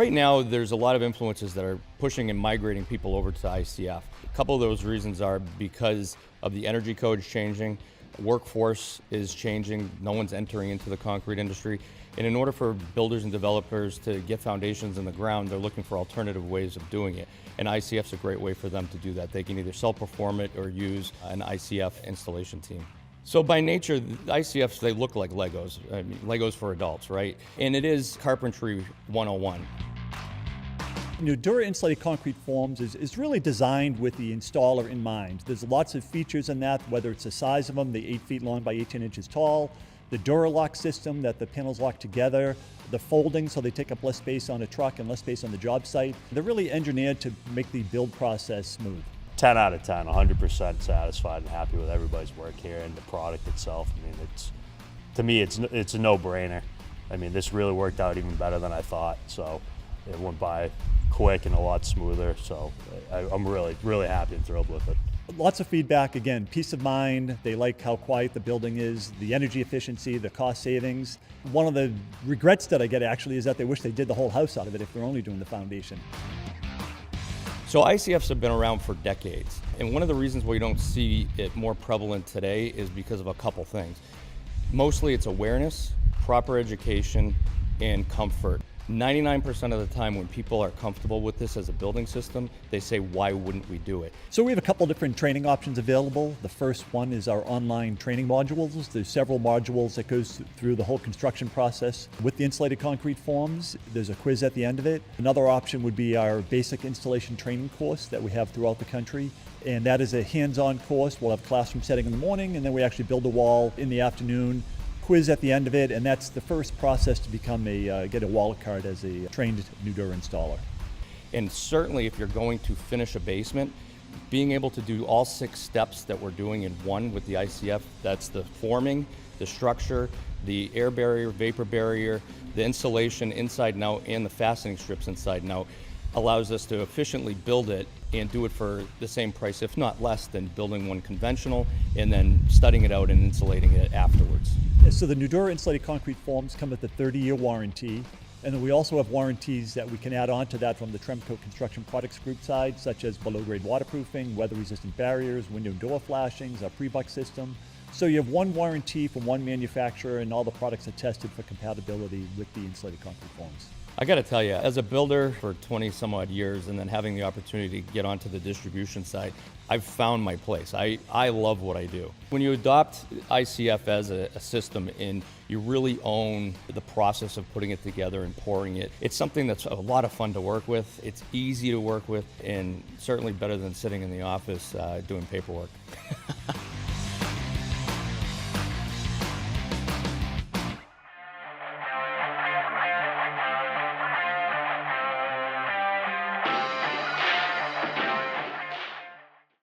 Right now, there's a lot of influences that are pushing and migrating people over to ICF. A couple of those reasons are because of the energy codes changing, workforce is changing, no one's entering into the concrete industry. And in order for builders and developers to get foundations in the ground, they're looking for alternative ways of doing it. And ICF's a great way for them to do that. They can either self-perform it or use an ICF installation team. So by nature, the ICFs, they look like Legos. I mean, Legos for adults, right? And it is carpentry 101. Nudura insulated concrete forms is really designed with the installer in mind. There's lots of features in that, whether it's the size of them, the 8 feet long by 18 inches tall, the Dura-Lock system that the panels lock together, the folding so they take up less space on a truck and less space on the job site. They're really engineered to make the build process smooth. 10 out of 10, 100% satisfied and happy with everybody's work here and the product itself. I mean, to me, it's a no-brainer. I mean, this really worked out even better than I thought. So it went by quick and a lot smoother. So I'm really, really happy and thrilled with it. Lots of feedback, again, peace of mind. They like how quiet the building is, the energy efficiency, the cost savings. One of the regrets that I get actually is that they wish they did the whole house out of it if they're only doing the foundation. So ICFs have been around for decades. And one of the reasons why you don't see it more prevalent today is because of a couple things. Mostly it's awareness, proper education, and comfort. 99% of the time when people are comfortable with this as a building system, they say, why wouldn't we do it? So we have a couple different training options available. The first one is our online training modules. There's several modules that goes through the whole construction process. With the insulated concrete forms, there's a quiz at the end of it. Another option would be our basic installation training course that we have throughout the country. And that is a hands-on course. We'll have classroom setting in the morning, and then we actually build a wall in the afternoon. Quiz at the end of it, and that's the first process to become get a wallet card as a trained Nudura installer. And certainly if you're going to finish a basement, being able to do all 6 steps that we're doing in one with the ICF, that's the forming, the structure, the air barrier, vapor barrier, the insulation inside and out, and the fastening strips inside and out, allows us to efficiently build it and do it for the same price, if not less, than building one conventional and then studding it out and insulating it afterwards. So the Nudura insulated concrete forms come with a 30-year warranty, and then we also have warranties that we can add on to that from the Tremco Construction Products Group side, such as below-grade waterproofing, weather-resistant barriers, window and door flashings, our pre-buck system. So you have one warranty from one manufacturer, and all the products are tested for compatibility with the insulated concrete forms. I got to tell you, as a builder for 20 some odd years and then having the opportunity to get onto the distribution side, I've found my place. I love what I do. When you adopt ICF as a system and you really own the process of putting it together and pouring it, it's something that's a lot of fun to work with. It's easy to work with and certainly better than sitting in the office doing paperwork.